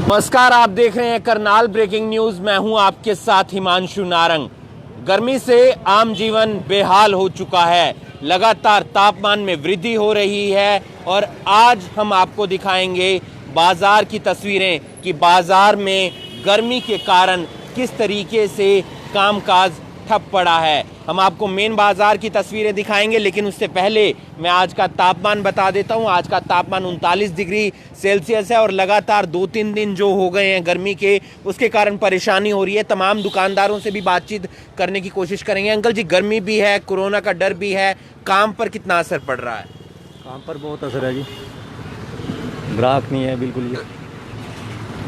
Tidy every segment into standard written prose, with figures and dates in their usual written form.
नमस्कार, आप देख रहे हैं करनाल ब्रेकिंग न्यूज। मैं हूं आपके साथ हिमांशु नारंग। गर्मी से आम जीवन बेहाल हो चुका है। लगातार तापमान में वृद्धि हो रही है और आज हम आपको दिखाएंगे बाजार की तस्वीरें कि बाजार में गर्मी के कारण किस तरीके से कामकाज ठप पड़ा है। हम आपको मेन बाजार की तस्वीरें दिखाएंगे, लेकिन उससे पहले मैं आज का तापमान बता देता हूं। आज का तापमान 39 डिग्री सेल्सियस है और लगातार 2-3 दिन जो हो गए हैं गर्मी के, उसके कारण परेशानी हो रही है। तमाम दुकानदारों से भी बातचीत करने की कोशिश करेंगे। अंकल जी, गर्मी भी है, कोरोना का डर भी है, काम पर कितना असर पड़ रहा है? काम पर बहुत असर है जी, ग्राहक नहीं है बिल्कुल भी।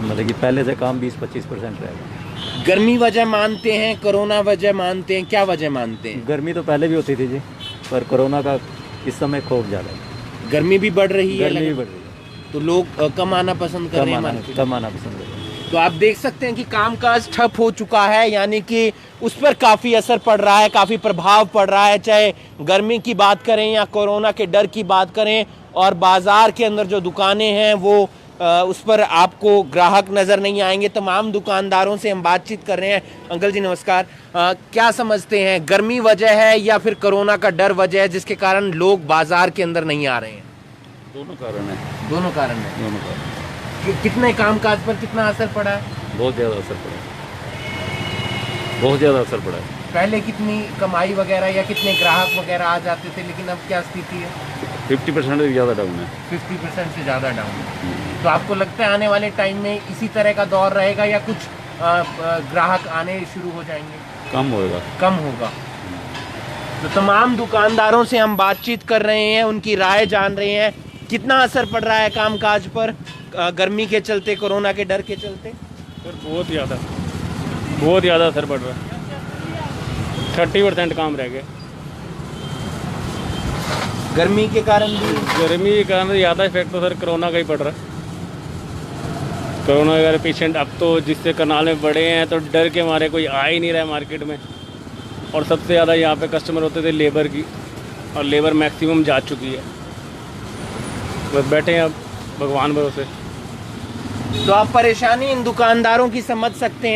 मतलब कि पहले से काम 20-25% रहेगा। गर्मी वजह मानते हैं, कोरोना वजह मानते हैं, क्या वजह मानते हैं? गर्मी तो पहले भी होती थी जी, पर कोरोना का इस समय खौफ ज़्यादा है। गर्मी भी बढ़ रही है, गर्मी भी बढ़ रही है तो लोग कम आना पसंद कर रहे हैं मार्केट। कम आना पसंद कर रहे हैं। तो आप देख सकते हैं कि कामकाज ठप हो चुका है, यानी कि उस पर काफ़ी असर पड़ रहा है, काफ़ी प्रभाव पड़ रहा है। चाहे गर्मी की बात करें या कोरोना के डर की बात करें, और बाजार के अंदर जो दुकानें हैं वो उस पर आपको ग्राहक नज़र नहीं आएंगे। तमाम दुकानदारों से हम बातचीत कर रहे हैं। अंकल जी नमस्कार, क्या समझते हैं, गर्मी वजह है या फिर कोरोना का डर वजह है जिसके कारण लोग बाजार के अंदर नहीं आ रहे हैं? दोनों कारण है। दोनों कारण है। दोनों कारण। कितने कामकाज पर कितना असर पड़ा है? बहुत ज़्यादा असर पड़ा है, बहुत ज़्यादा असर पड़ा है। पहले कितनी कमाई वगैरह या कितने ग्राहक वगैरह आ जाते थे, लेकिन अब क्या स्थिति है? 50% से ज़्यादा डाउन है। 50% से ज़्यादा डाउन है। तो आपको लगता है आने वाले टाइम में इसी तरह का दौर रहेगा या कुछ ग्राहक आने शुरू हो जाएंगे? कम होएगा। कम होगा। तो तमाम दुकानदारों से हम बातचीत कर रहे हैं, उनकी राय जान रहे हैं। कितना असर पड़ रहा है कामकाज पर गर्मी के चलते, कोरोना के डर के चलते? सर बहुत ज़्यादा असर पड़ रहा है। 30% काम रह गया। गर्मी के कारण भी? गर्मी के कारण ज़्यादा इफेक्ट तो सर कोरोना का ही पड़ रहा है। कोरोना के पेशेंट अब तो जिससे करनाल में बढ़े हैं तो डर के मारे कोई आ ही नहीं रहा है मार्केट में। और सबसे ज़्यादा यहाँ पे कस्टमर होते थे लेबर की, और लेबर मैक्सिमम जा चुकी है। बस बैठे हैं अब भगवान भरोसे। तो आप परेशानी इन दुकानदारों की समझ सकते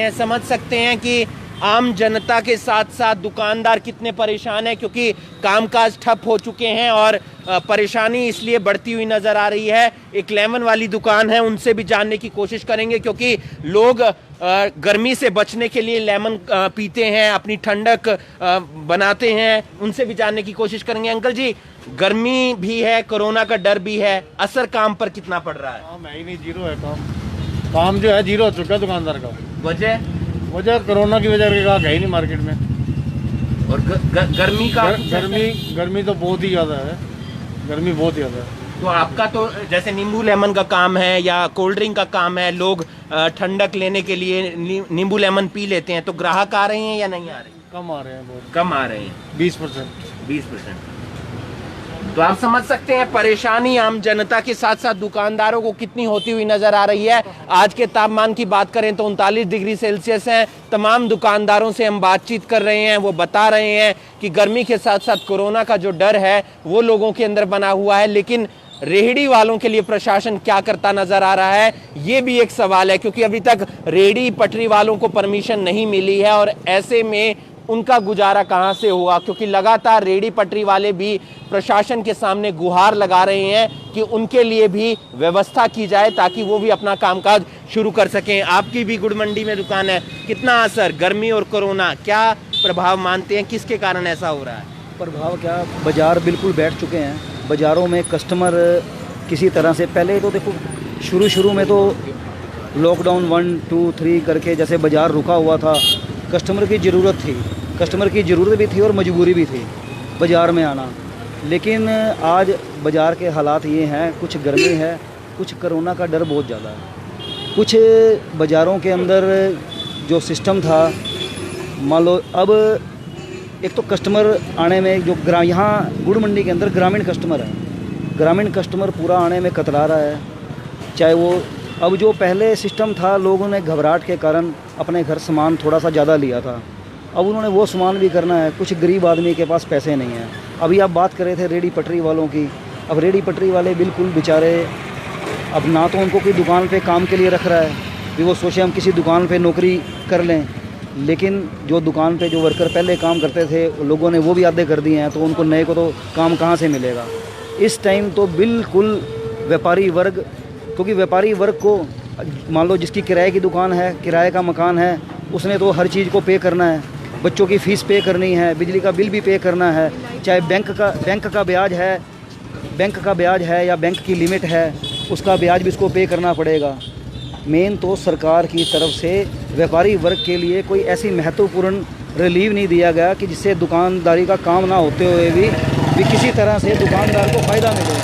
हैं कि आम जनता के साथ साथ दुकानदार कितने परेशान हैं, क्योंकि कामकाज ठप हो चुके हैं और परेशानी इसलिए बढ़ती हुई नज़र आ रही है। एक लेमन वाली दुकान है, उनसे भी जानने की कोशिश करेंगे, क्योंकि लोग गर्मी से बचने के लिए लेमन पीते हैं, अपनी ठंडक बनाते हैं। उनसे भी जानने की कोशिश करेंगे। अंकल जी, गर्मी भी है, कोरोना का डर भी है, असर काम पर कितना पड़ रहा है? काम है ही नहीं, जीरो है काम जो है जीरो हो चुका है दुकानदार का। वजह कोरोना की वजह से ग्राहक है ही नहीं मार्केट में। और गर्मी का गर्मी तो बहुत ही ज़्यादा है। गर्मी बहुत ज़्यादा है। तो आपका तो जैसे नींबू लेमन का काम है या कोल्ड ड्रिंक का काम है, लोग ठंडक लेने के लिए नींबू लेमन पी लेते हैं, तो ग्राहक आ रहे हैं या नहीं आ रहे? कम आ रहे हैं, बहुत कम आ रहे हैं। 20%। तो आप समझ सकते हैं परेशानी आम जनता के साथ साथ दुकानदारों को कितनी होती हुई नजर आ रही है। आज के तापमान की बात करें तो 39 डिग्री सेल्सियस है। तमाम दुकानदारों से हम बातचीत कर रहे हैं, वो बता रहे हैं कि गर्मी के साथ साथ कोरोना का जो डर है वो लोगों के अंदर बना हुआ है। लेकिन रेहड़ी वालों के लिए प्रशासन क्या करता नजर आ रहा है, ये भी एक सवाल है, क्योंकि अभी तक रेहड़ी पटरी वालों को परमिशन नहीं मिली है और ऐसे में उनका गुजारा कहां से होगा, क्योंकि लगातार रेहड़ी पटरी वाले भी प्रशासन के सामने गुहार लगा रहे हैं कि उनके लिए भी व्यवस्था की जाए ताकि वो भी अपना कामकाज शुरू कर सकें। आपकी भी गुड़ मंडी में दुकान है, कितना असर गर्मी और कोरोना, क्या प्रभाव मानते हैं, किसके कारण ऐसा हो रहा है? प्रभाव क्या, बाज़ार बिल्कुल बैठ चुके हैं। बाज़ारों में कस्टमर किसी तरह से, पहले तो देखो शुरू में तो लॉकडाउन 1, 2, 3 करके जैसे बाज़ार रुका हुआ था, कस्टमर की ज़रूरत भी थी और मजबूरी भी थी बाज़ार में आना। लेकिन आज बाज़ार के हालात ये हैं, कुछ गर्मी है, कुछ कोरोना का डर बहुत ज़्यादा है। कुछ बाज़ारों के अंदर जो सिस्टम था, मान लो अब एक तो कस्टमर आने में जो यहाँ गुड़ मंडी के अंदर ग्रामीण कस्टमर पूरा आने में कतरा रहा है। चाहे वो अब जो पहले सिस्टम था, लोगों ने घबराहट के कारण अपने घर सामान थोड़ा सा ज़्यादा लिया था, अब उन्होंने वो सामान भी करना है। कुछ गरीब आदमी के पास पैसे नहीं हैं। अभी आप बात कर रहे थे रेहड़ी पटरी वालों की, अब रेहड़ी पटरी वाले बिल्कुल बेचारे, अब ना तो उनको कोई दुकान पे काम के लिए रख रहा है, कि वो सोचे हम किसी दुकान पे नौकरी कर लें, लेकिन जो दुकान पे जो वर्कर पहले काम करते थे लोगों ने वो भी आधे कर दिए हैं, तो उनको नए को तो काम कहाँ से मिलेगा। इस टाइम तो बिल्कुल व्यापारी वर्ग, क्योंकि व्यापारी वर्ग को मान लो जिसकी किराए की दुकान है, किराए का मकान है, उसने तो हर चीज़ को पे करना है, बच्चों की फ़ीस पे करनी है, बिजली का बिल भी पे करना है, चाहे बैंक का ब्याज है या बैंक की लिमिट है, उसका ब्याज भी उसको पे करना पड़ेगा। मेन तो सरकार की तरफ से व्यापारी वर्ग के लिए कोई ऐसी महत्वपूर्ण रिलीव नहीं दिया गया कि जिससे दुकानदारी का काम ना होते हुए भी किसी तरह से दुकानदार को फ़ायदा मिले।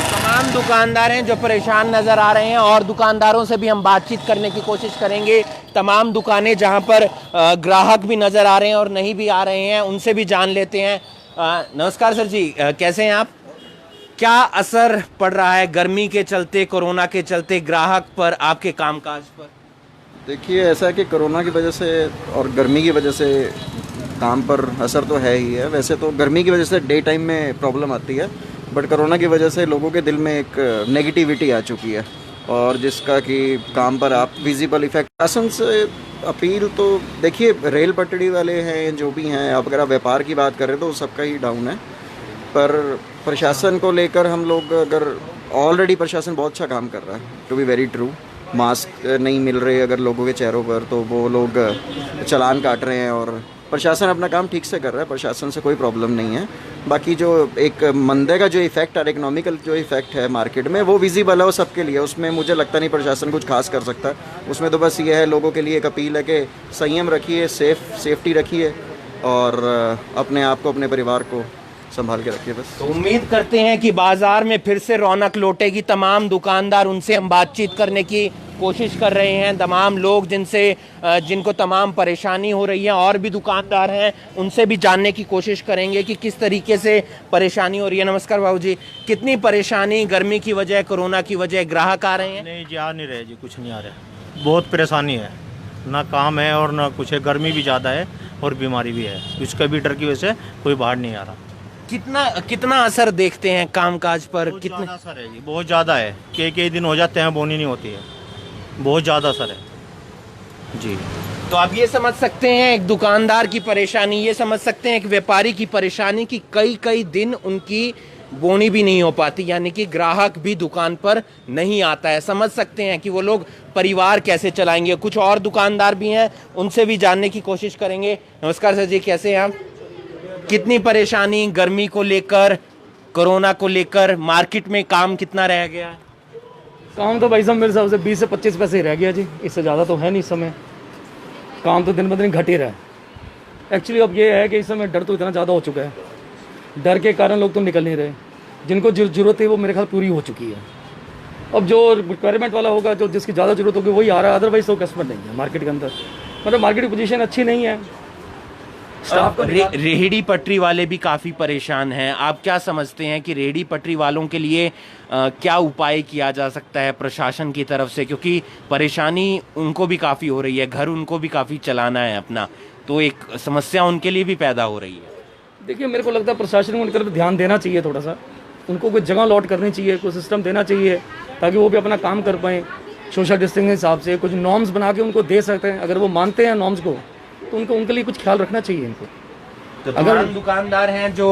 तमाम दुकानदार हैं जो परेशान नज़र आ रहे हैं और दुकानदारों से भी हम बातचीत करने की कोशिश करेंगे। तमाम दुकानें जहां पर ग्राहक भी नज़र आ रहे हैं और नहीं भी आ रहे हैं, उनसे भी जान लेते हैं। नमस्कार सर जी, कैसे हैं आप? क्या असर पड़ रहा है गर्मी के चलते, कोरोना के चलते ग्राहक पर, आपके कामकाज पर? देखिए, ऐसा है कि कोरोना की वजह से और गर्मी की वजह से काम पर असर तो है ही है। वैसे तो गर्मी की वजह से डे टाइम में प्रॉब्लम आती है, बट कोरोना की वजह से लोगों के दिल में एक नेगेटिविटी आ चुकी है, और जिसका कि काम पर आप विजिबल इफेक्ट। शासन से अपील तो देखिए, रेल पटड़ी वाले हैं जो भी हैं, आप अगर आप व्यापार की बात करें तो सबका ही डाउन है, पर प्रशासन को लेकर हम लोग, अगर ऑलरेडी प्रशासन बहुत अच्छा काम कर रहा है, to be very true. Mask नहीं मिल रहे अगर लोगों के चेहरों पर, तो वो लोग चालान काट रहे हैं, और प्रशासन अपना काम ठीक से कर रहा है, प्रशासन से कोई प्रॉब्लम नहीं है। बाकी जो एक मंदे का जो इफेक्ट है, इकोनॉमिकल जो इफेक्ट है मार्केट में, वो विजिबल है, वो सबके लिए। उसमें मुझे लगता नहीं प्रशासन कुछ खास कर सकता है। उसमें तो बस ये है, लोगों के लिए एक अपील है कि संयम रखिए, सेफ्टी रखिए, और अपने आप को, अपने परिवार को संभाल के रखिए बस। तो उम्मीद करते हैं कि बाजार में फिर से रौनक लौटेगी। तमाम दुकानदार, उनसे हम बातचीत करने की कोशिश कर रहे हैं। तमाम लोग जिनको तमाम परेशानी हो रही है, और भी दुकानदार हैं, उनसे भी जानने की कोशिश करेंगे कि किस तरीके से परेशानी हो रही है। नमस्कार बाबू जी, कितनी परेशानी गर्मी की वजह, कोरोना की वजह, ग्राहक आ रहे हैं? नहीं जी, आ नहीं रहे जी, कुछ नहीं आ रहा। बहुत परेशानी है, ना काम है और ना कुछ है। गर्मी भी ज़्यादा है और बीमारी भी है, उसका भी डर की वजह से कोई बाहर नहीं आ रहा। कितना असर देखते हैं कामकाज पर? कितना असर है जी? बहुत ज़्यादा है। कई दिन हो जाते हैं, बोनी नहीं होती है, बहुत ज़्यादा असर है जी। तो आप ये समझ सकते हैं एक दुकानदार की परेशानी, ये समझ सकते हैं एक व्यापारी की परेशानी कि कई दिन उनकी बोनी भी नहीं हो पाती, यानी कि ग्राहक भी दुकान पर नहीं आता है। समझ सकते हैं कि वो लोग परिवार कैसे चलाएंगे। कुछ और दुकानदार भी हैं, उनसे भी जानने की कोशिश करेंगे। नमस्कार सर जी, कैसे हैं आप? कितनी परेशानी गर्मी को लेकर, कोरोना को लेकर, मार्केट में काम कितना रह गया है? काम तो भाई साहब मेरे हिसाब से 20 से 25 पैसे ही रह गया जी, इससे ज़्यादा तो है नहीं इस समय। काम तो दिन ब दिन घट ही रहा है। एक्चुअली अब ये है कि इस समय डर तो इतना ज़्यादा हो चुका है, डर के कारण लोग तो निकल नहीं रहे। जिनको ज़रूरत है वो मेरे ख्याल पूरी हो चुकी है। अब जो रिक्वायरमेंट वाला होगा, जो जिसकी ज़्यादा ज़रूरत होगी वही आ रहा है, अदरवाइज तो कस्टमर नहीं है मार्केट के अंदर। मतलब मार्केट की पोजीशन अच्छी नहीं है। रेहड़ी पटरी वाले भी काफ़ी परेशान हैं। आप क्या समझते हैं कि रेहड़ी पटरी वालों के लिए क्या उपाय किया जा सकता है प्रशासन की तरफ से? क्योंकि परेशानी उनको भी काफ़ी हो रही है, घर उनको भी काफ़ी चलाना है अपना, तो एक समस्या उनके लिए भी पैदा हो रही है। देखिए, मेरे को लगता है प्रशासन को उनकी तरफ ध्यान देना चाहिए थोड़ा सा। उनको कोई जगह लॉट करनी चाहिए, कोई सिस्टम देना चाहिए ताकि वो भी अपना काम कर पाएँ सोशल डिस्टेंसिंग के हिसाब से। कुछ नॉर्म्स बना के उनको दे सकते हैं, अगर वो मानते हैं नॉर्म्स को, तो उनके लिए कुछ ख्याल रखना चाहिए इनको। तो अगर दुकानदार हैं जो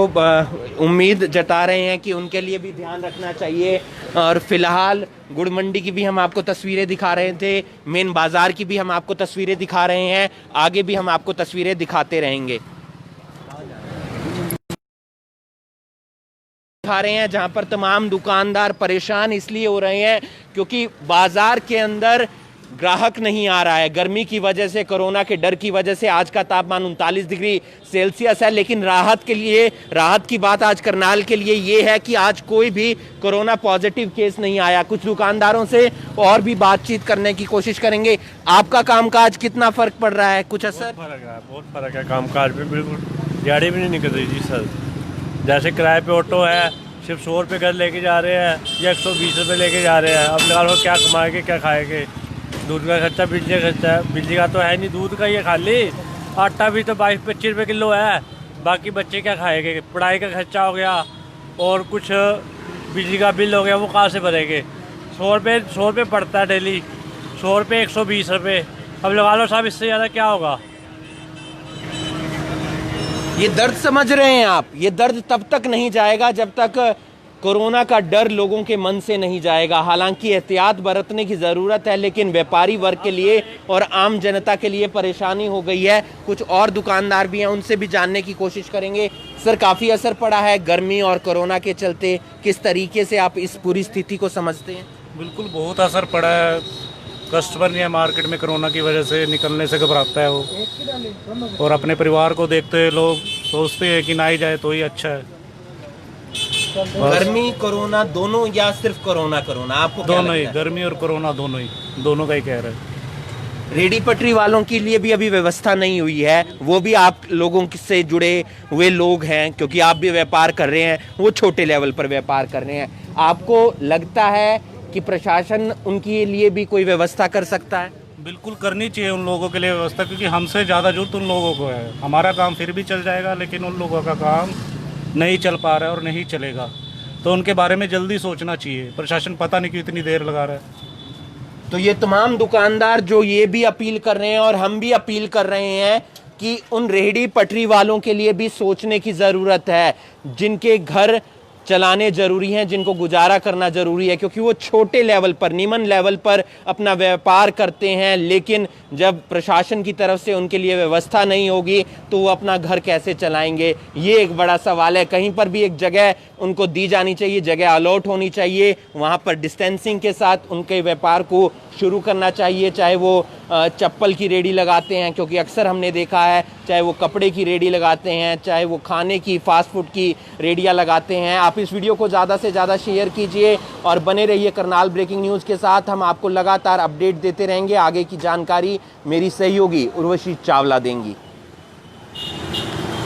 उम्मीद जता रहे हैं कि उनके लिए भी ध्यान रखना चाहिए। और फिलहाल गुड़ मंडी की भी हम आपको तस्वीरें दिखा रहे थे, मेन बाजार की भी हम आपको तस्वीरें दिखा रहे हैं, आगे भी हम आपको तस्वीरें दिखाते रहेंगे। दिखा रहे हैं जहां पर तमाम दुकानदार परेशान इसलिए हो रहे हैं क्योंकि बाजार के अंदर ग्राहक नहीं आ रहा है। गर्मी की वजह से, कोरोना के डर की वजह से आज का तापमान 39 डिग्री सेल्सियस है। लेकिन राहत की बात आज करनाल के लिए ये है कि आज कोई भी कोरोना पॉजिटिव केस नहीं आया। कुछ दुकानदारों से और भी बातचीत करने की कोशिश करेंगे। आपका कामकाज कितना फर्क पड़ रहा है? कुछ असर? बहुत फर्क है कामकाज में, बिल्कुल दिहाड़ी भी नहीं निकल रही जी सर। जैसे किराए पे ऑटो है, सिर्फ 100 रुपये घर लेके जा रहे हैं या 120 रुपये लेके जा रहे हैं। अब निकालो क्या कमाएंगे, क्या खाएंगे? दूध का खर्चा, बिजली का खर्चा है। बिजली का तो है नहीं, दूध का ही है खाली। आटा भी तो 22-25 रुपये किलो है। बाकी बच्चे क्या खाएंगे? पढ़ाई का खर्चा हो गया और कुछ बिजली का बिल हो गया, वो कहाँ से भरेंगे? 100 रुपये पड़ता है डेली। 100 रुपये 120 रुपये। अब लगा लो साहब, इससे ज़्यादा क्या होगा। ये दर्द समझ रहे हैं आप, ये दर्द तब तक नहीं जाएगा जब तक कोरोना का डर लोगों के मन से नहीं जाएगा। हालांकि एहतियात बरतने की ज़रूरत है, लेकिन व्यापारी वर्ग के लिए और आम जनता के लिए परेशानी हो गई है। कुछ और दुकानदार भी हैं, उनसे भी जानने की कोशिश करेंगे। सर, काफ़ी असर पड़ा है गर्मी और कोरोना के चलते, किस तरीके से आप इस पूरी स्थिति को समझते हैं? बिल्कुल बहुत असर पड़ा है। कस्टमर नहीं है मार्केट में, कोरोना की वजह से निकलने से घबराता है वो, और अपने परिवार को देखते हुए लोग सोचते हैं कि ना ही जाए तो ही अच्छा है। गर्मी कोरोना दोनों या सिर्फ कोरोना आपको क्या दोनों ही, लगता है? गर्मी और कोरोना दोनों ही, दोनों का ही कह रहे हैं। रेडी पटरी वालों के लिए भी अभी व्यवस्था नहीं हुई है, वो भी आप लोगों से जुड़े हुए लोग हैं, क्योंकि आप भी व्यापार कर रहे हैं, वो छोटे लेवल पर व्यापार कर रहे हैं। आपको लगता है कि प्रशासन उनके लिए भी कोई व्यवस्था कर सकता है? बिल्कुल करनी चाहिए उन लोगों के लिए व्यवस्था, क्योंकि हमसे ज़्यादा जरूरत उन लोगों को है। हमारा काम फिर भी चल जाएगा, लेकिन उन लोगों का काम नहीं चल पा रहा है और नहीं चलेगा, तो उनके बारे में जल्दी सोचना चाहिए। प्रशासन पता नहीं क्यों इतनी देर लगा रहा है। तो ये तमाम दुकानदार जो ये भी अपील कर रहे हैं और हम भी अपील कर रहे हैं कि उन रेहड़ी पटरी वालों के लिए भी सोचने की ज़रूरत है, जिनके घर चलाने ज़रूरी हैं, जिनको गुजारा करना ज़रूरी है, क्योंकि वो छोटे लेवल पर, निम्न लेवल पर अपना व्यापार करते हैं। लेकिन जब प्रशासन की तरफ से उनके लिए व्यवस्था नहीं होगी तो वो अपना घर कैसे चलाएंगे, ये एक बड़ा सवाल है। कहीं पर भी एक जगह उनको दी जानी चाहिए, जगह अलॉट होनी चाहिए, वहाँ पर डिस्टेंसिंग के साथ उनके व्यापार को शुरू करना चाहिए। चाहे वो चप्पल की रेडी लगाते हैं, क्योंकि अक्सर हमने देखा है, चाहे वो कपड़े की रेडी लगाते हैं, चाहे वो खाने की, फास्ट फूड की रेडियां लगाते हैं। आप इस वीडियो को ज़्यादा से ज़्यादा शेयर कीजिए और बने रहिए करनाल ब्रेकिंग न्यूज़ के साथ। हम आपको लगातार अपडेट देते रहेंगे। आगे की जानकारी मेरी सहयोगी उर्वशी चावला देंगी।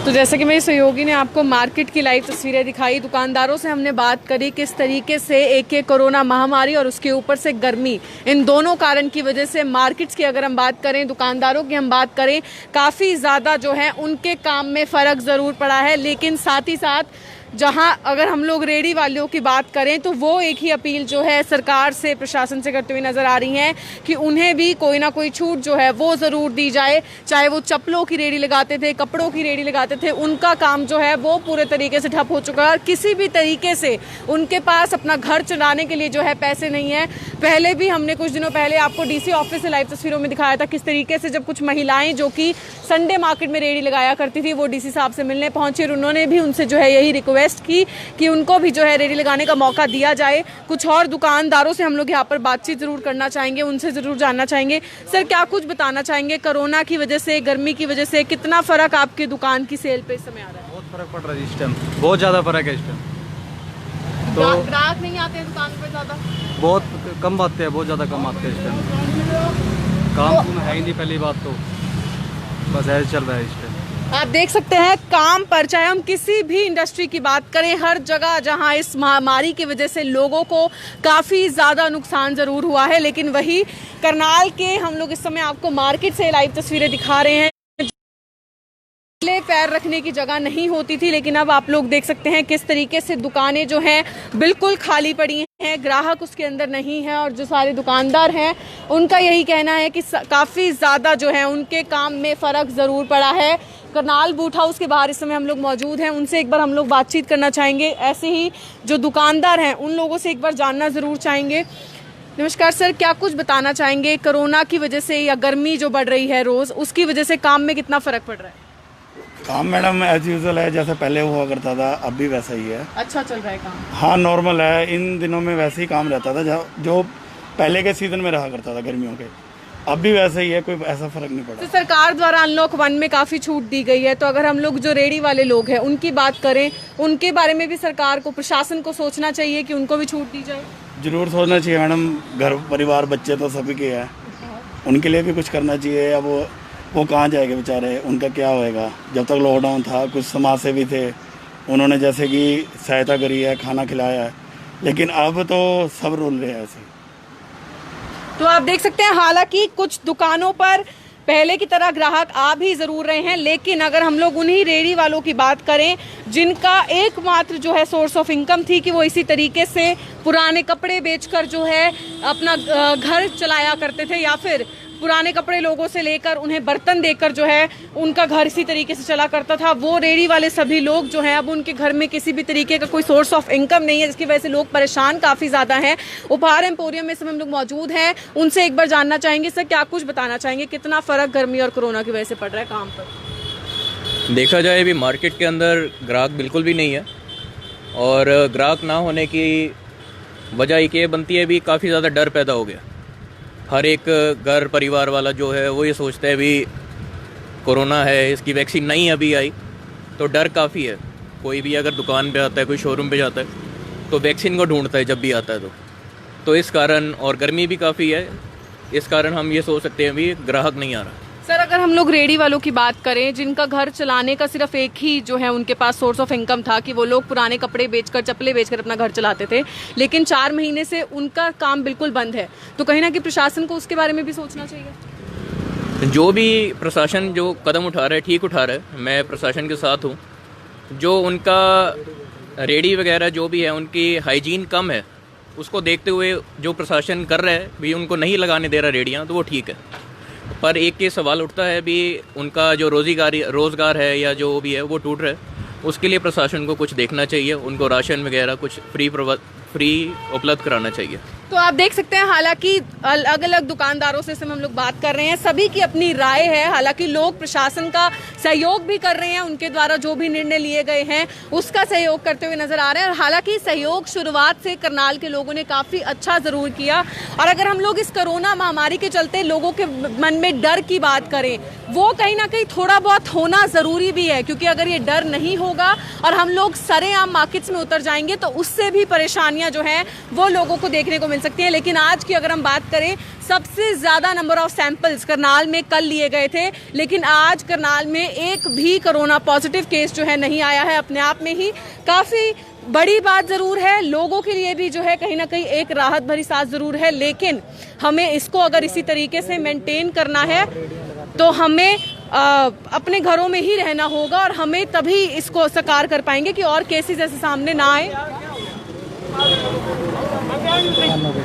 तो जैसे कि मेरी सहयोगी ने आपको मार्केट की लाइव तस्वीरें दिखाई, दुकानदारों से हमने बात करी किस तरीके से एक कोरोना महामारी और उसके ऊपर से गर्मी, इन दोनों कारण की वजह से मार्केट्स की अगर हम बात करें, दुकानदारों की हम बात करें, काफ़ी ज़्यादा जो है उनके काम में फ़र्क ज़रूर पड़ा है। लेकिन साथ ही साथ जहां अगर हम लोग रेडी वालों की बात करें तो वो एक ही अपील जो है सरकार से, प्रशासन से करते हुए नजर आ रही हैं कि उन्हें भी कोई ना कोई छूट जो है वो ज़रूर दी जाए। चाहे वो चप्पलों की रेडी लगाते थे, कपड़ों की रेडी लगाते थे, उनका काम जो है वो पूरे तरीके से ठप हो चुका है और किसी भी तरीके से उनके पास अपना घर चलाने के लिए जो है पैसे नहीं है। पहले भी हमने कुछ दिनों पहले आपको डीसी ऑफिस से लाइव तस्वीरों में दिखाया था किस तरीके से जब कुछ महिलाएं जो कि संडे मार्केट में रेडी लगाया करती थी, वो डीसी साहब से मिलने पहुंची और उन्होंने भी उनसे जो है यही रिक्वेस्ट की कि उनको भी जो है रेडी लगाने का मौका दिया जाए। कुछ और दुकानदारों से हम लोग यहाँ पर बातचीत जरूर करना चाहेंगे, उनसे जरूर जानना चाहेंगे। सर, क्या कुछ बताना चाहेंगे, कोरोना की वजह से, गर्मी की वजह से कितना फर्क आपके दुकान की सेल पे इस समय आ रहा है? बहुत फर्क पड़ रहा है इस टाइम, बहुत ज़्यादा फर्क है इस टाइम। तो ग्राहक नहीं आते हैं दुकान पे ज़्यादा? बहुत कम आते हैं, बहुत ज़्यादा कम आते हैं इस टाइम। काम है ही नहीं, पहली बात तो बस ऐसे चल रहा है इस टाइम। आप देख सकते हैं काम पर, चाहे हम किसी भी इंडस्ट्री की बात करें, हर जगह जहां इस महामारी की वजह से लोगों को काफ़ी ज़्यादा नुकसान ज़रूर हुआ है, लेकिन वही करनाल के हम लोग इस समय आपको मार्केट से लाइव तस्वीरें दिखा रहे हैं। पैर रखने की जगह नहीं होती थी, लेकिन अब आप लोग देख सकते हैं किस तरीके से दुकानें जो हैं बिल्कुल खाली पड़ी हैं, ग्राहक उसके अंदर नहीं है और जो सारे दुकानदार हैं उनका यही कहना है कि काफ़ी ज़्यादा जो है उनके काम में फ़र्क ज़रूर पड़ा है। करनाल बूट हाउस के बाहर इस समय हम लोग मौजूद हैं, उनसे एक बार हम लोग बातचीत करना चाहेंगे। ऐसे ही जो दुकानदार हैं उन लोगों से एक बार जानना ज़रूर चाहेंगे। नमस्कार सर, क्या कुछ बताना चाहेंगे, कोरोना की वजह से या गर्मी जो बढ़ रही है रोज़, उसकी वजह से काम में कितना फ़र्क पड़ रहा है? काम मैडम एज यूजुअल है, जैसे पहले हुआ करता था अब भी वैसा ही है। अच्छा चल रहा है काम? हाँ, नॉर्मल है। इन दिनों में वैसे ही काम रहता था जो पहले के सीज़न में रहा करता था गर्मियों के, अब भी वैसे ही है, कोई ऐसा फ़र्क नहीं पड़ा। तो सरकार द्वारा अनलॉक 1 में काफ़ी छूट दी गई है, तो अगर हम लोग जो रेडी वाले लोग हैं उनकी बात करें, उनके बारे में भी सरकार को, प्रशासन को सोचना चाहिए कि उनको भी छूट दी जाए? ज़रूर सोचना चाहिए मैडम, घर परिवार बच्चे तो सभी के हैं, उनके लिए भी कुछ करना चाहिए। अब वो कहाँ जाएंगे बेचारे, उनका क्या होएगा। जब तक लॉकडाउन था कुछ समाज सेवी थे, उन्होंने जैसे कि सहायता करी है, खाना खिलाया है, लेकिन अब तो सब रोल रहे हैं ऐसे। तो आप देख सकते हैं हालांकि कुछ दुकानों पर पहले की तरह ग्राहक आ भी ज़रूर रहे हैं, लेकिन अगर हम लोग उन्हीं रेहड़ी वालों की बात करें जिनका एकमात्र जो है सोर्स ऑफ इनकम थी कि वो इसी तरीके से पुराने कपड़े बेचकर जो है अपना घर चलाया करते थे, या फिर पुराने कपड़े लोगों से लेकर उन्हें बर्तन देकर जो है उनका घर इसी तरीके से चला करता था, वो रेहड़ी वाले सभी लोग जो हैं अब उनके घर में किसी भी तरीके का कोई सोर्स ऑफ इनकम नहीं है, जिसकी वजह से लोग परेशान काफ़ी ज़्यादा हैं। उपहार एम्पोरियम में इस समय हम लोग मौजूद हैं, उनसे एक बार जानना चाहेंगे सर क्या कुछ बताना चाहेंगे, कितना फ़र्क गर्मी और कोरोना की वजह से पड़ रहा है काम पर? देखा जाए अभी मार्केट के अंदर ग्राहक बिल्कुल भी नहीं है, और ग्राहक ना होने की वजह एक ये बनती है भी काफ़ी ज़्यादा डर पैदा हो गया। हर एक घर परिवार वाला जो है वो ये सोचता है भी कोरोना है, इसकी वैक्सीन नहीं अभी आई, तो डर काफ़ी है। कोई भी अगर दुकान पे आता है, कोई शोरूम पे जाता है तो वैक्सीन को ढूंढता है जब भी आता है तो इस कारण, और गर्मी भी काफ़ी है, इस कारण हम ये सोच सकते हैं भी ग्राहक नहीं आ रहा। सर अगर हम लोग रेहड़ी वालों की बात करें जिनका घर चलाने का सिर्फ एक ही जो है उनके पास सोर्स ऑफ इनकम था कि वो लोग पुराने कपड़े बेचकर, चप्पलें बेचकर अपना घर चलाते थे, लेकिन 4 महीने से उनका काम बिल्कुल बंद है, तो कहीं ना कहीं प्रशासन को उसके बारे में भी सोचना चाहिए। जो भी प्रशासन जो कदम उठा रहा है ठीक उठा रहा है, मैं प्रशासन के साथ हूँ। जो उनका रेहड़ी वगैरह जो भी है उनकी हाइजीन कम है, उसको देखते हुए जो प्रशासन कर रहा है भी उनको नहीं लगाने दे रहा रेहड़ियाँ, तो वो ठीक है। पर एक ये सवाल उठता है भी उनका जो रोज़गार है या जो भी है वो टूट रहा है, उसके लिए प्रशासन को कुछ देखना चाहिए, उनको राशन वगैरह कुछ फ्री उपलब्ध कराना चाहिए। तो आप देख सकते हैं हालांकि अलग अलग दुकानदारों से हम लोग बात कर रहे हैं, सभी की अपनी राय है। हालांकि लोग प्रशासन का सहयोग भी कर रहे हैं, उनके द्वारा जो भी निर्णय लिए गए हैं उसका सहयोग करते हुए नजर आ रहे हैं। और हालांकि सहयोग शुरुआत से करनाल के लोगों ने काफ़ी अच्छा ज़रूर किया। और अगर हम लोग इस कोरोना महामारी के चलते लोगों के मन में डर की बात करें, वो कहीं ना कहीं थोड़ा बहुत होना ज़रूरी भी है, क्योंकि अगर ये डर नहीं होगा और हम लोग सरेआम मार्केट्स में उतर जाएंगे तो उससे भी परेशानियां जो हैं वो लोगों को देखने को मिल सकती हैं। लेकिन आज की अगर हम बात करें, सबसे ज़्यादा नंबर ऑफ सैंपल्स करनाल में कल लिए गए थे, लेकिन आज करनाल में एक भी कोरोना पॉजिटिव केस जो है नहीं आया है। अपने आप में ही काफ़ी बड़ी बात ज़रूर है, लोगों के लिए भी जो है कहीं ना कहीं एक राहत भरी सांस ज़रूर है। लेकिन हमें इसको अगर इसी तरीके से मेंटेन करना है तो हमें अपने घरों में ही रहना होगा, और हमें तभी इसको साकार कर पाएंगे कि और केसेस ऐसे सामने ना आए।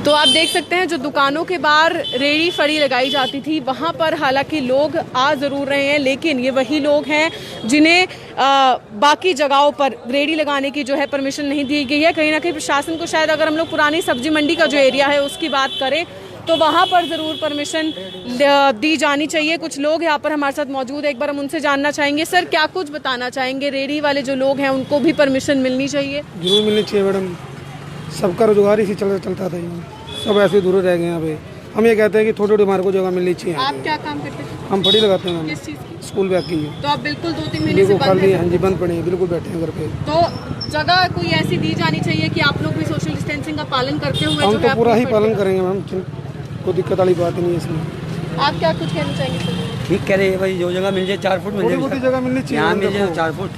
तो आप देख सकते हैं जो दुकानों के बाहर रेहड़ी फड़ी लगाई जाती थी वहाँ पर हालांकि लोग आ ज़रूर रहे हैं, लेकिन ये वही लोग हैं जिन्हें बाकी जगहों पर रेहड़ी लगाने की जो है परमिशन नहीं दी गई है। कहीं ना कहीं प्रशासन को शायद अगर हम लोग पुरानी सब्जी मंडी का जो एरिया है उसकी बात करें तो वहाँ पर ज़रूर परमिशन दी जानी चाहिए। कुछ लोग यहाँ पर हमारे साथ मौजूद है, एक बार हम उनसे जानना चाहेंगे। सर क्या कुछ बताना चाहेंगे, रेहड़ी वाले जो लोग हैं उनको भी परमिशन मिलनी चाहिए? जरूर मिलनी चाहिए मैडम, सबका रोजगार इसी चलता था, सब ऐसे दूर रह गए यहाँ पे। हम ये कहते हैं कि थोड़ी थोड़ी हमारे को जगह मिलनी चाहिए। आप क्या काम करते थे? हम फड़ी लगाते हैं। किस चीज़ की? स्कूल बैग की है। तो आप बिल्कुल 2-3 महीने से बंद हैं? हाँ जी, बंद पड़े हैं, बिल्कुल बैठे हैं घर पे। तो जगह कोई ऐसी दी जानी चाहिए कि आप लोग भी सोशल डिस्टेंसिंग का पालन करते हुए हम तो पूरा ही पालन करेंगे मैम, कोई दिक्कत वाली बात नहीं है इसमें। आप क्या कुछ कहना चाहेंगे? ठीक कह रहे हैं भाई, जो जगह मिल जाए 4 फुट मिल जाए, थोड़ी जगह मिलनी चाहिए, यहाँ मिल जाए 4 फुट,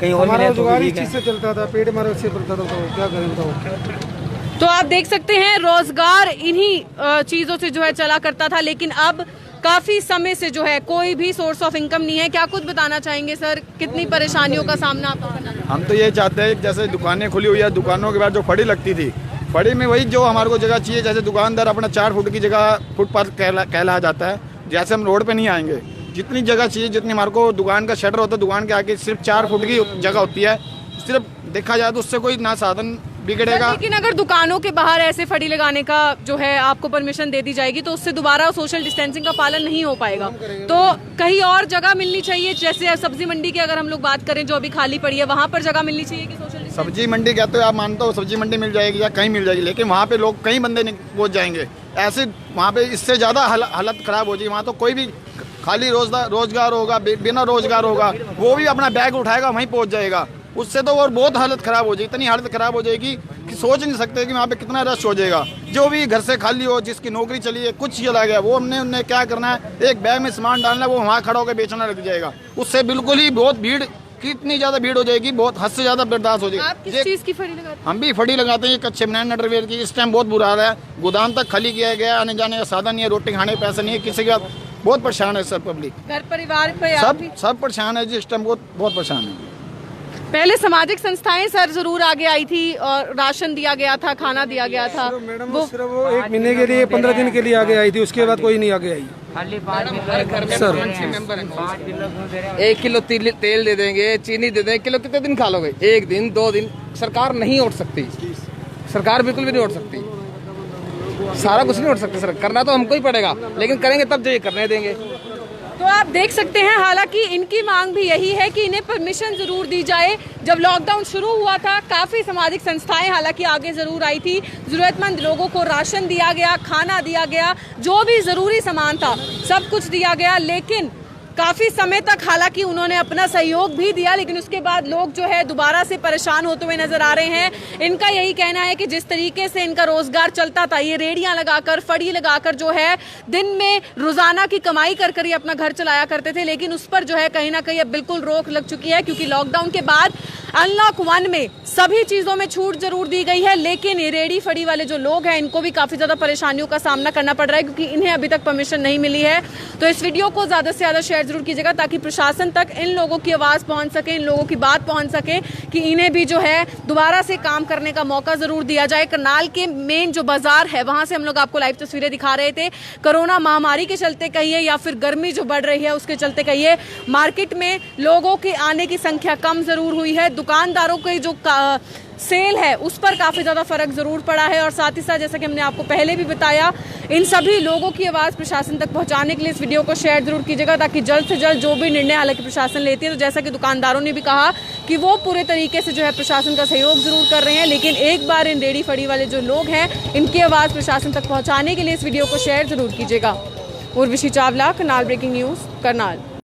कहीं और हमारा मिले तो रोजगार भी इस ठीक चीज़ है। से चलता था, पेट हमारा उससे पलता था, तो क्या करें बताओ। तो आप देख सकते हैं रोजगार इन्हीं चीजों से जो है चला करता था, लेकिन अब काफी समय से जो है कोई भी सोर्स ऑफ इनकम नहीं है। क्या कुछ बताना चाहेंगे सर, कितनी परेशानियों का सामना आपको करना है? हम तो ये चाहते हैं जैसे दुकानें खुली हुई है, दुकानों के बाद जो फड़ी लगती थी, फड़ी में वही जो हमारे को जगह चाहिए, जैसे दुकानदार अपना 4 फुट की जगह फुटपाथ कहला जाता है, जैसे हम रोड पे नहीं आएंगे, जितनी जगह चाहिए, जितनी हमारे को दुकान का शटर होता है, दुकान के आगे सिर्फ 4 फुट की जगह होती है, सिर्फ देखा जाए तो उससे कोई ना साधन बिगड़ेगा। लेकिन अगर दुकानों के बाहर ऐसे फड़ी लगाने का जो है आपको परमिशन दे दी जाएगी तो उससे दोबारा सोशल डिस्टेंसिंग का पालन नहीं हो पाएगा, तो कहीं और जगह मिलनी चाहिए। जैसे सब्जी मंडी की अगर हम लोग बात करें जो अभी खाली पड़ी है, वहाँ पर जगह मिलनी चाहिए कि सोशल सब्जी मंडी कहते हो आप, मानते हो सब्जी मंडी मिल जाएगी या कहीं मिल जाएगी, लेकिन वहाँ पे लोग कई बंदे पहुँच जाएंगे, ऐसे वहाँ पे इससे ज़्यादा हालत ख़राब हो जाएगी। वहाँ तो कोई भी खाली रोजगार होगा, बिना रोजगार होगा, वो भी अपना बैग उठाएगा वहीं पहुँच जाएगा, उससे तो और बहुत हालत ख़राब हो जाएगी। इतनी हालत ख़राब हो जाएगी कि सोच नहीं सकते कि वहाँ पे कितना रश हो जाएगा। जो भी घर से खाली हो, जिसकी नौकरी चली है, कुछ चला गया, वो उन्हें क्या करना है, एक बैग में सामान डालना है, वो वहाँ खड़ा होकर बेचना लग जाएगा। उससे बिल्कुल ही बहुत भीड़, कितनी ज़्यादा भीड़ हो जाएगी, बहुत हद से ज़्यादा बर्दाश्त हो जाएगी। आप किस चीज़ की फड़ी लगाते हैं? हम भी फड़ी लगाते हैं, कच्चे बनाने अंडरवियर की। इस टाइम बहुत बुरा हाल है, गोदाम तक खाली किया गया, आने जाने का साधन नहीं है, रोटी खाने का पैसा नहीं है, किसी का बहुत परेशान है सर पब्लिक, घर परिवार पे सब परेशान है जी, इस टाइम बहुत परेशान है। पहले सामाजिक संस्थाएं सर जरूर आगे आई थी और राशन दिया गया था, खाना दिया गया था। वो सिर्फ वो 1 महीने के लिए 15 दिन के लिए आगे आई थी, उसके बाद कोई नहीं आगे आई। सर 1 किलो तेल दे देंगे, चीनी दे देंगे, किलो कितने दिन खा लोगे? 1 दिन 2 दिन। सरकार नहीं उठ सकती, सरकार बिल्कुल भी नहीं उठ सकती, सारा कुछ नहीं उठ सकते सर। करना तो हमको ही पड़ेगा, लेकिन करेंगे तब जो ये करने देंगे। तो आप देख सकते हैं, हालांकि इनकी मांग भी यही है कि इन्हें परमिशन जरूर दी जाए। जब लॉकडाउन शुरू हुआ था काफ़ी सामाजिक संस्थाएं हालांकि आगे ज़रूर आई थी, ज़रूरतमंद लोगों को राशन दिया गया, खाना दिया गया, जो भी ज़रूरी सामान था सब कुछ दिया गया, लेकिन काफ़ी समय तक हालांकि उन्होंने अपना सहयोग भी दिया, लेकिन उसके बाद लोग जो है दोबारा से परेशान होते हुए नजर आ रहे हैं। इनका यही कहना है कि जिस तरीके से इनका रोजगार चलता था, ये रेडियां लगाकर, फड़ी लगाकर जो है दिन में रोजाना की कमाई कर कर ये अपना घर चलाया करते थे, लेकिन उस पर जो है कहीं ना कहीं अब बिल्कुल रोक लग चुकी है, क्योंकि लॉकडाउन के बाद अनलॉक 1 में सभी चीज़ों में छूट जरूर दी गई है, लेकिन ये रेडी फड़ी वाले जो लोग हैं इनको भी काफ़ी ज़्यादा परेशानियों का सामना करना पड़ रहा है, क्योंकि इन्हें अभी तक परमिशन नहीं मिली है। तो इस वीडियो को ज़्यादा से ज़्यादा शेयर जरूर कीजिएगा, ताकि प्रशासन तक इन लोगों की आवाज़ पहुंच सके, इन लोगों की बात पहुंच सके कि इन्हें भी जो है दोबारा से काम करने का मौका ज़रूर दिया जाए। करनाल के मेन जो बाजार है वहाँ से हम लोग आपको लाइव तस्वीरें दिखा रहे थे। कोरोना महामारी के चलते कहिए या फिर गर्मी जो बढ़ रही है उसके चलते कहिए, मार्केट में लोगों के आने की संख्या कम ज़रूर हुई है। दुकानदारों के जो सेल है उस पर काफ़ी ज़्यादा फर्क ज़रूर पड़ा है, और साथ ही साथ जैसा कि हमने आपको पहले भी बताया, इन सभी लोगों की आवाज़ प्रशासन तक पहुंचाने के लिए इस वीडियो को शेयर जरूर कीजिएगा, ताकि जल्द से जल्द जो भी निर्णय हालांकि प्रशासन लेती है, तो जैसा कि दुकानदारों ने भी कहा कि वो पूरे तरीके से जो है प्रशासन का सहयोग जरूर कर रहे हैं, लेकिन एक बार इन रेडी फड़ी वाले जो लोग हैं इनकी आवाज़ प्रशासन तक पहुँचाने के लिए इस वीडियो को शेयर जरूर कीजिएगा। Urvashi Chawla, Karnal breaking news, Karnal.